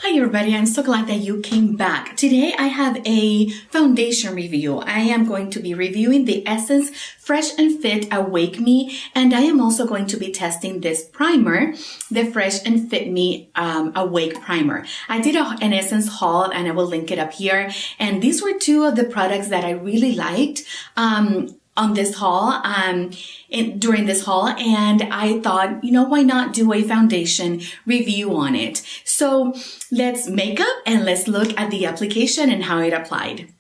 Hi everybody, I'm so glad that you came back. Today I have a foundation review. I am going to be reviewing the Essence Fresh and Fit Awake Me, and I am also going to be testing this primer, the Fresh and Fit Me Awake Primer. I did an Essence haul and I will link it up here, and these were two of the products that I really liked on this haul, during this haul, and I thought, why not do a foundation review on it? So let's make up and let's look at the application and how it applied.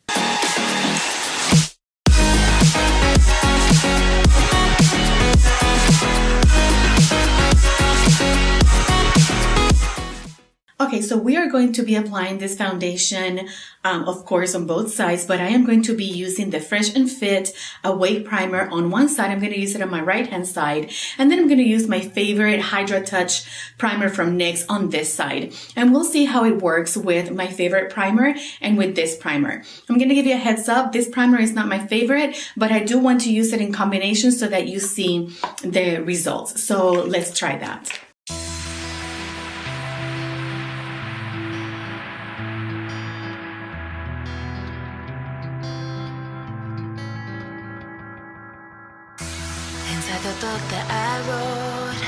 Okay, so we are going to be applying this foundation, of course, on both sides, but I am going to be using the Fresh and Fit Awake Primer on one side. I'm going to use it on my right-hand side, and then I'm going to use my favorite Hydra Touch primer from NYX on this side. And we'll see how it works with my favorite primer and with this primer. I'm going to give you a heads up. This primer is not my favorite, but I do want to use it in combination so that you see the results. So let's try that. Inside the book that I wrote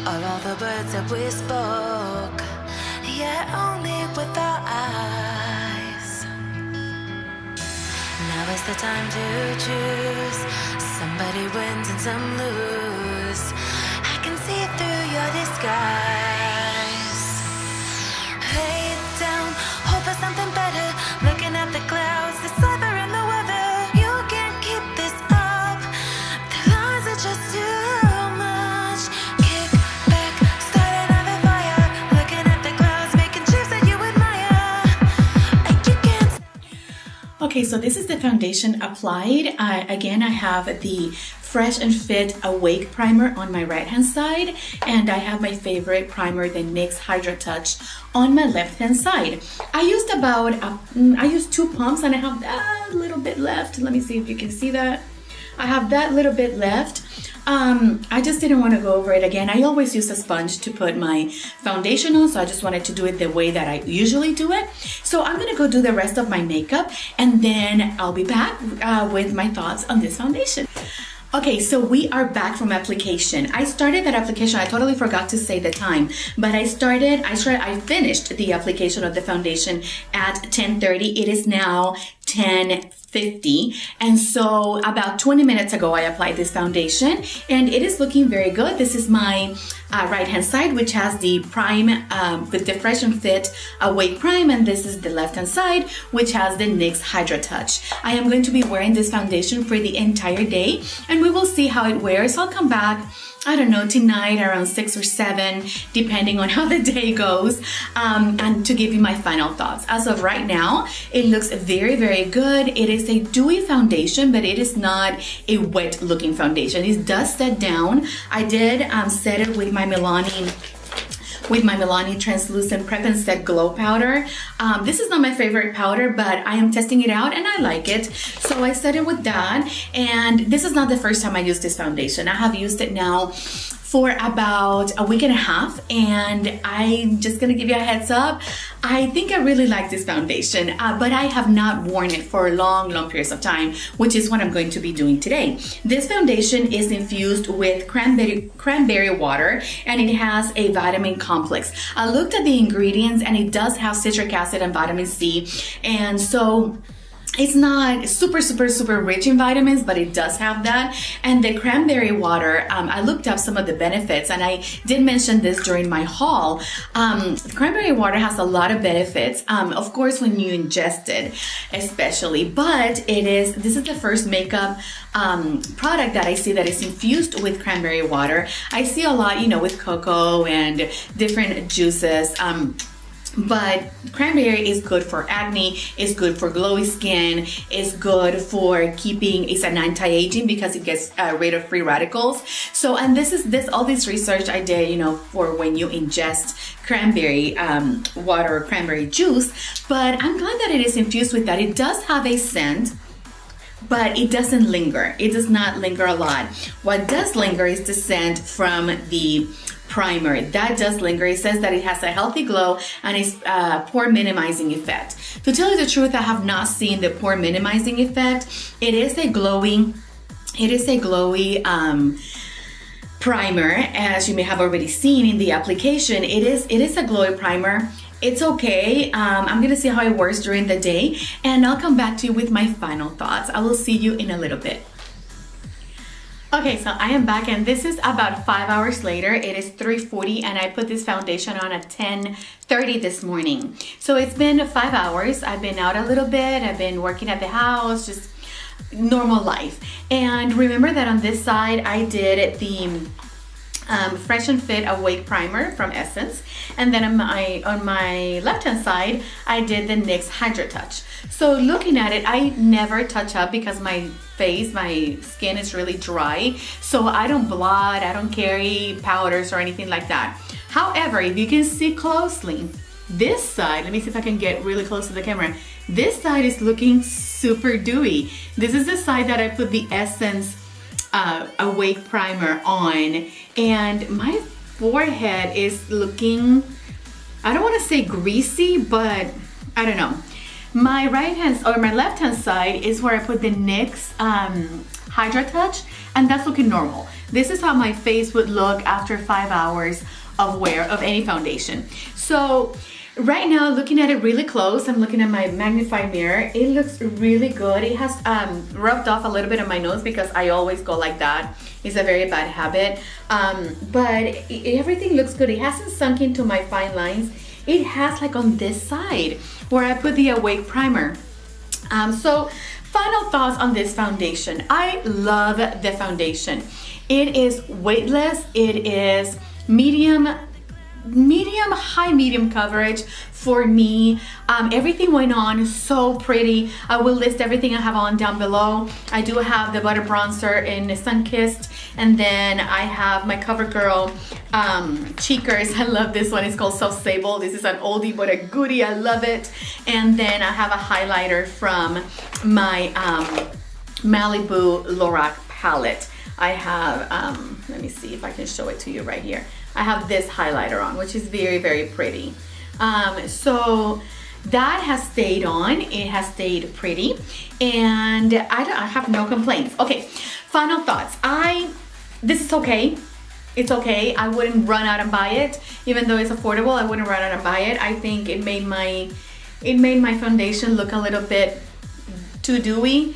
are all the words that we spoke, yet only with our eyes. Now is the time to choose. Somebody wins and some lose. I can see through your disguise. Lay it down, hope for something better. Looking at the clouds, the sliver in the weather. You can't keep this up. Just too much. Kick back, start another fire. Looking at the clouds, making shapes that you admire. You can't. Okay, so this is the foundation applied. Again, I have the Fresh and Fit Awake Primer on my right-hand side, and I have my favorite primer, the NYX Hydra Touch, on my left-hand side. I used 2 pumps, and I have that little bit left. Let me see if you can see that. I have that little bit left. I just didn't want to go over it again. I always use a sponge to put my foundation on, so I just wanted to do it the way that I usually do it. So I'm going to go do the rest of my makeup, and then I'll be back with my thoughts on this foundation. Okay, so we are back from application. I started that application, I totally forgot to say the time, but I finished the application of the foundation at 10:30. It is now 10:50, and so about 20 minutes ago I applied this foundation, and it is looking very good. This is my right-hand side, which has the prime with the Fresh and Fit Awake Prime, and this is the left-hand side, which has the NYX Hydra Touch. I am going to be wearing this foundation for the entire day, and we will see how it wears. I'll come back, I don't know, tonight around 6 or 7, depending on how the day goes, and to give you my final thoughts. As of right now, it looks very, very good. It is a dewy foundation, but it is not a wet looking foundation. It does set down. I did set it with my Milani Translucent Prep and Set Glow Powder. This is not my favorite powder, but I am testing it out and I like it. So I set it with that. And this is not the first time I used this foundation. I have used it now for about a week and a half, and I'm just gonna give you a heads up. I think I really like this foundation, but I have not worn it for long periods of time, which is what I'm going to be doing today. This foundation is infused with cranberry water, and it has a vitamin complex. I looked at the ingredients, and it does have citric acid and vitamin C, and so it's not super rich in vitamins, but it does have that. And the cranberry water, I looked up some of the benefits, and I did mention this during my haul. Cranberry water has a lot of benefits, of course, when you ingest it, especially. But this is the first makeup product that I see that is infused with cranberry water. I see a lot, with cocoa and different juices. But cranberry is good for acne, it's good for glowy skin, it's good for it's an anti-aging because it gets rid of free radicals. So, and all this research I did, for when you ingest cranberry water or cranberry juice. But I'm glad that it is infused with that. It does have a scent, but it doesn't linger. It does not linger a lot. What does linger is the scent from the primer. That does linger. It says that it has a healthy glow and it's pore minimizing effect. To tell you the truth, I have not seen the pore minimizing effect. It is a glowy primer, as you may have already seen in the application. It is a glowy primer. It's okay. I'm gonna see how it works during the day, and I'll come back to you with my final thoughts. I will see you in a little bit. Okay, so I am back, and this is about 5 hours later. It is 3:40, and I put this foundation on at 10:30 this morning. So it's been 5 hours. I've been out a little bit. I've been working at the house, just normal life. And remember that on this side, I did the Fresh and Fit Awake Primer from Essence. And then on my left-hand side, I did the NYX Hydra Touch. So looking at it, I never touch up because my skin is really dry. So I don't blot, I don't carry powders or anything like that. However, if you can see closely, this side, let me see if I can get really close to the camera. This side is looking super dewy. This is the side that I put the Essence Awake Primer on, and my forehead is looking, I don't want to say greasy, but I don't know. My left hand side is where I put the NYX Hydra Touch, and that's looking normal. This is how my face would look after 5 hours of wear of any foundation. So right now, looking at it really close, I'm looking at my magnified mirror. It looks really good. It has rubbed off a little bit on my nose because I always go like that. It's a very bad habit. But everything looks good. It hasn't sunk into my fine lines. It has like on this side where I put the Awake Primer. So final thoughts on this foundation. I love the foundation. It is weightless. It is high medium coverage for me. Everything went on so pretty. I will list everything I have on down below. I do have the butter bronzer in Sunkissed, and then I have my CoverGirl cheekers. I love this one. It's called Soft Sable. This is an oldie but a goodie. I love it. And then I have a highlighter from my Malibu Lorac palette. I have, let me see if I can show it to you right here. I have this highlighter on, which is very, very pretty. So that has stayed on. It has stayed pretty, and I have no complaints. Okay, final thoughts. This is okay. It's okay. I wouldn't run out and buy it, even though it's affordable. I wouldn't run out and buy it. I think it made my foundation look a little bit too dewy.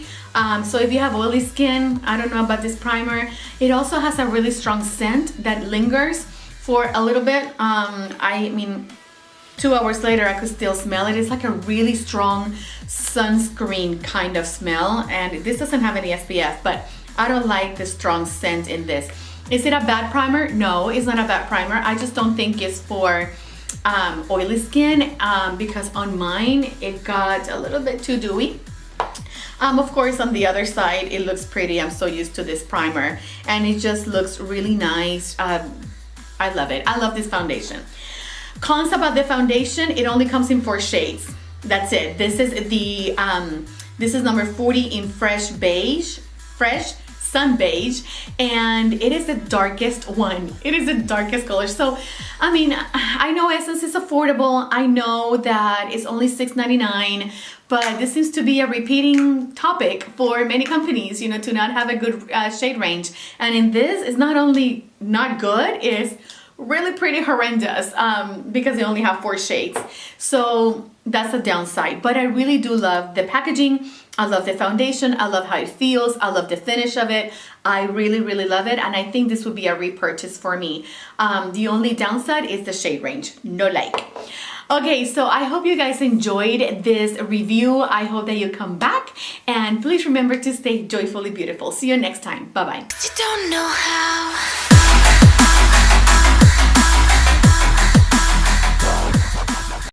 So if you have oily skin, I don't know about this primer. It also has a really strong scent that lingers for a little bit. I mean, 2 hours later, I could still smell it. It's like a really strong sunscreen kind of smell. And this doesn't have any SPF, but I don't like the strong scent in this. Is it a bad primer? No, it's not a bad primer. I just don't think it's for oily skin because on mine, it got a little bit too dewy. Of course, on the other side, it looks pretty. I'm so used to this primer, and it just looks really nice. I love it. I love this foundation. Cons about the foundation, it only comes in 4 shades. That's it. This is the this is number 40 in Fresh Sun Beige, and it is the darkest one. It is the darkest color. So, I mean, I know Essence is affordable. I know that it's only $6.99, but this seems to be a repeating topic for many companies, you know, to not have a good shade range. And in this, it's not only not good, it's really pretty horrendous because they only have 4 shades. So that's a downside, but I really do love the packaging. I love the foundation. I love how it feels. I love the finish of it. I really, really love it. And I think this would be a repurchase for me. The only downside is the shade range. No like. Okay, so I hope you guys enjoyed this review. I hope that you come back. And please remember to stay joyfully beautiful. See you next time. Bye-bye. You don't know how